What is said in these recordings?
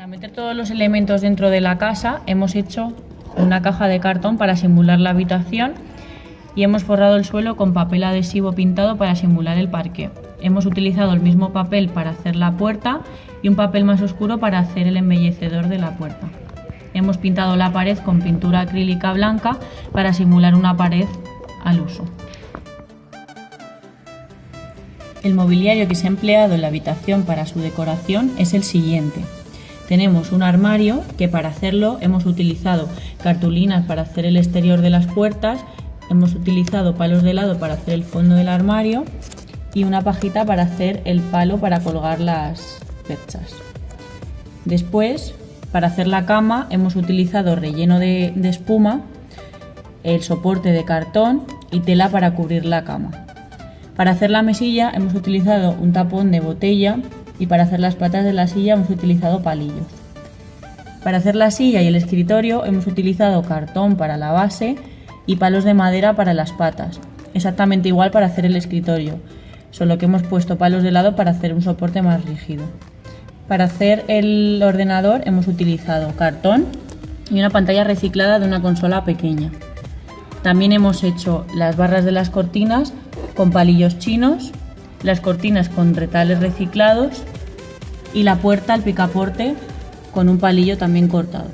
Para meter todos los elementos dentro de la casa hemos hecho una caja de cartón para simular la habitación y hemos forrado el suelo con papel adhesivo pintado para simular el parqué. Hemos utilizado el mismo papel para hacer la puerta y un papel más oscuro para hacer el embellecedor de la puerta. Hemos pintado la pared con pintura acrílica blanca para simular una pared al uso. El mobiliario que se ha empleado en la habitación para su decoración es el siguiente. Tenemos un armario que para hacerlo hemos utilizado cartulinas para hacer el exterior de las puertas, hemos utilizado palos de helado para hacer el fondo del armario y una pajita para hacer el palo para colgar las perchas. Después, para hacer la cama hemos utilizado relleno de espuma, el soporte de cartón y tela para cubrir la cama. Para hacer la mesilla hemos utilizado un tapón de botella y para hacer las patas de la silla hemos utilizado palillos. Para hacer la silla y el escritorio hemos utilizado cartón para la base y palos de madera para las patas. Exactamente igual para hacer el escritorio, solo que hemos puesto palos de helado para hacer un soporte más rígido. Para hacer el ordenador hemos utilizado cartón y una pantalla reciclada de una consola pequeña. También hemos hecho las barras de las cortinas con palillos chinos, las cortinas con retales reciclados y la puerta al picaporte con un palillo también cortado.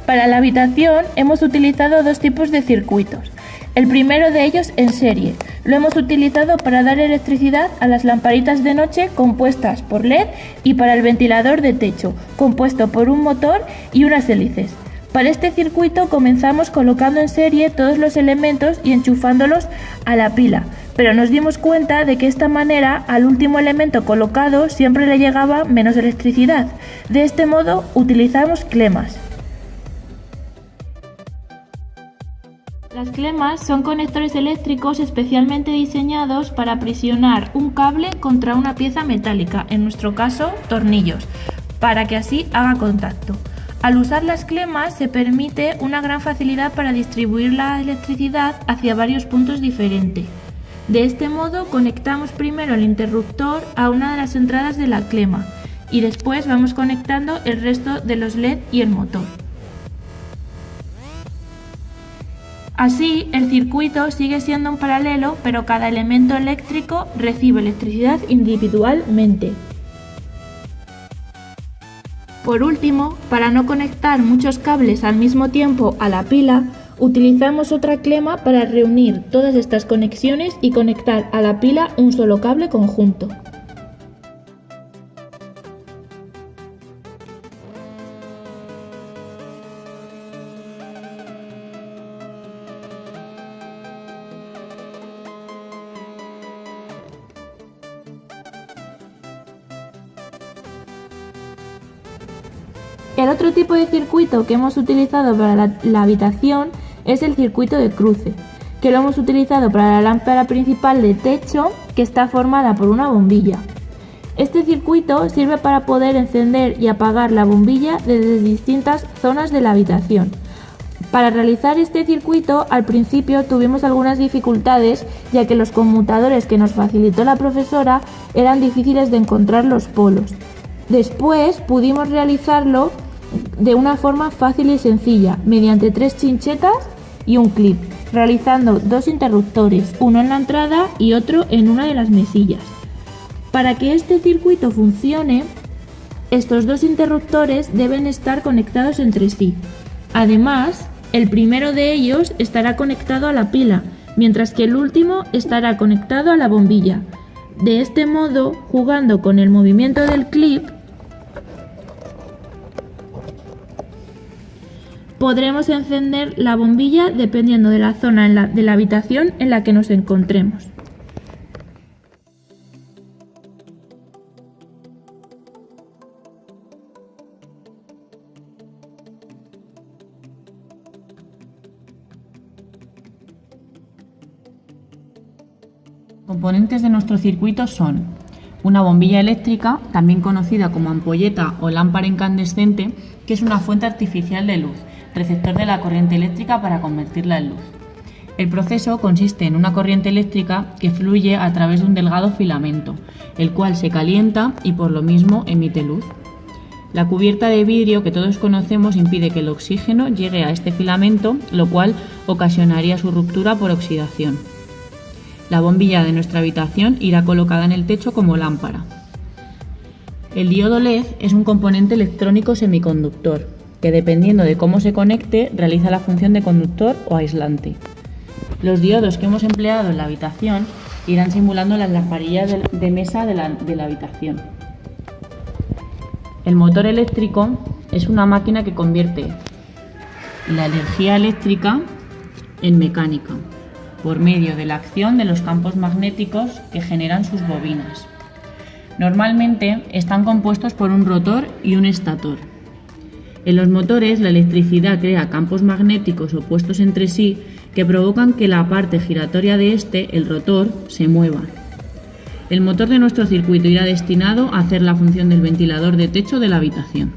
Para la habitación hemos utilizado dos tipos de circuitos. El primero de ellos en serie. Lo hemos utilizado para dar electricidad a las lamparitas de noche compuestas por LED y para el ventilador de techo, compuesto por un motor y unas hélices. Para este circuito comenzamos colocando en serie todos los elementos y enchufándolos a la pila, pero nos dimos cuenta de que de esta manera al último elemento colocado siempre le llegaba menos electricidad. De este modo utilizamos clemas. Las clemas son conectores eléctricos especialmente diseñados para aprisionar un cable contra una pieza metálica, en nuestro caso tornillos, para que así haga contacto. Al usar las clemas se permite una gran facilidad para distribuir la electricidad hacia varios puntos diferentes. De este modo conectamos primero el interruptor a una de las entradas de la clema y después vamos conectando el resto de los LED y el motor. Así, el circuito sigue siendo un paralelo, pero cada elemento eléctrico recibe electricidad individualmente. Por último, para no conectar muchos cables al mismo tiempo a la pila, utilizamos otra clema para reunir todas estas conexiones y conectar a la pila un solo cable conjunto. El otro tipo de circuito que hemos utilizado para la habitación es el circuito de cruce, que lo hemos utilizado para la lámpara principal de techo, que está formada por una bombilla. Este circuito sirve para poder encender y apagar la bombilla desde distintas zonas de la habitación. Para realizar este circuito, al principio tuvimos algunas dificultades, ya que los conmutadores que nos facilitó la profesora eran difíciles de encontrar los polos. Después pudimos realizarlo de una forma fácil y sencilla, mediante 3 chinchetas y un clip, realizando 2 interruptores, uno en la entrada y otro en una de las mesillas. Para que este circuito funcione, estos 2 interruptores deben estar conectados entre sí. Además, el primero de ellos estará conectado a la pila, mientras que el último estará conectado a la bombilla. De este modo, jugando con el movimiento del clip, podremos encender la bombilla dependiendo de la zona de la habitación en la que nos encontremos. Componentes de nuestro circuito son una bombilla eléctrica, también conocida como ampolleta o lámpara incandescente, que es una fuente artificial de luz, receptor de la corriente eléctrica para convertirla en luz. El proceso consiste en una corriente eléctrica que fluye a través de un delgado filamento, el cual se calienta y por lo mismo emite luz. La cubierta de vidrio que todos conocemos impide que el oxígeno llegue a este filamento, lo cual ocasionaría su ruptura por oxidación. La bombilla de nuestra habitación irá colocada en el techo como lámpara. El diodo LED es un componente electrónico semiconductor que, dependiendo de cómo se conecte, realiza la función de conductor o aislante. Los diodos que hemos empleado en la habitación irán simulando las lamparillas de mesa de la habitación. El motor eléctrico es una máquina que convierte la energía eléctrica en mecánica por medio de la acción de los campos magnéticos que generan sus bobinas. Normalmente están compuestos por un rotor y un estator. En los motores, la electricidad crea campos magnéticos opuestos entre sí que provocan que la parte giratoria de este, el rotor, se mueva. El motor de nuestro circuito irá destinado a hacer la función del ventilador de techo de la habitación.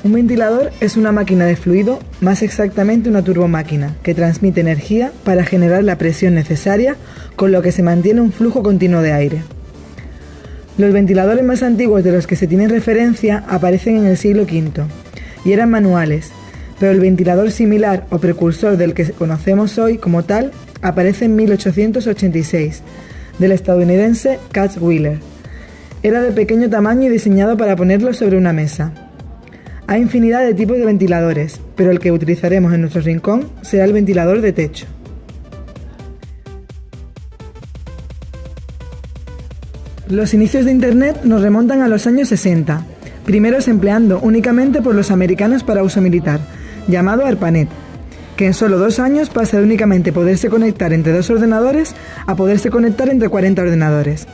Un ventilador es una máquina de fluido, más exactamente una turbomáquina, que transmite energía para generar la presión necesaria, con lo que se mantiene un flujo continuo de aire. Los ventiladores más antiguos de los que se tiene referencia aparecen en el siglo V y eran manuales, pero el ventilador similar o precursor del que conocemos hoy como tal aparece en 1886, del estadounidense Cutts Wheeler. Era de pequeño tamaño y diseñado para ponerlo sobre una mesa. Hay infinidad de tipos de ventiladores, pero el que utilizaremos en nuestro rincón será el ventilador de techo. Los inicios de Internet nos remontan a los años 60, primeros empleando únicamente por los americanos para uso militar, llamado ARPANET, que en solo 2 años pasa de únicamente poderse conectar entre 2 ordenadores a poderse conectar entre 40 ordenadores.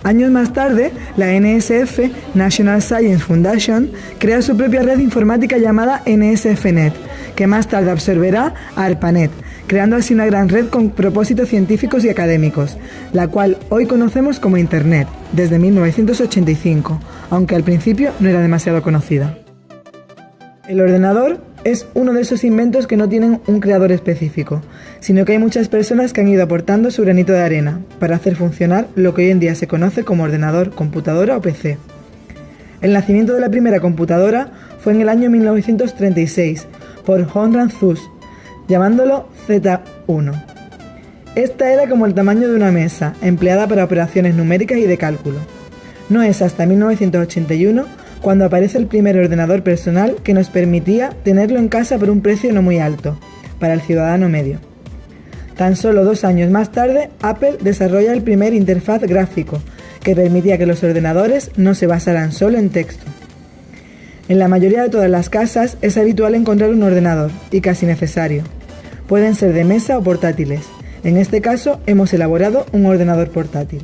Años más tarde, la NSF, National Science Foundation, crea su propia red informática llamada NSFNet, que más tarde absorberá a ARPANET, creando así una gran red con propósitos científicos y académicos, la cual hoy conocemos como Internet, desde 1985, aunque al principio no era demasiado conocida. El ordenador es uno de esos inventos que no tienen un creador específico, sino que hay muchas personas que han ido aportando su granito de arena para hacer funcionar lo que hoy en día se conoce como ordenador, computadora o PC. El nacimiento de la primera computadora fue en el año 1936 por Konrad Zuse, llamándolo Z1. Esta era como el tamaño de una mesa, empleada para operaciones numéricas y de cálculo. No es hasta 1981 cuando aparece el primer ordenador personal que nos permitía tenerlo en casa por un precio no muy alto, para el ciudadano medio. Tan solo 2 años más tarde, Apple desarrolla el primer interfaz gráfico, que permitía que los ordenadores no se basaran solo en texto. En la mayoría de todas las casas es habitual encontrar un ordenador, y casi necesario. Pueden ser de mesa o portátiles. En este caso, hemos elaborado un ordenador portátil.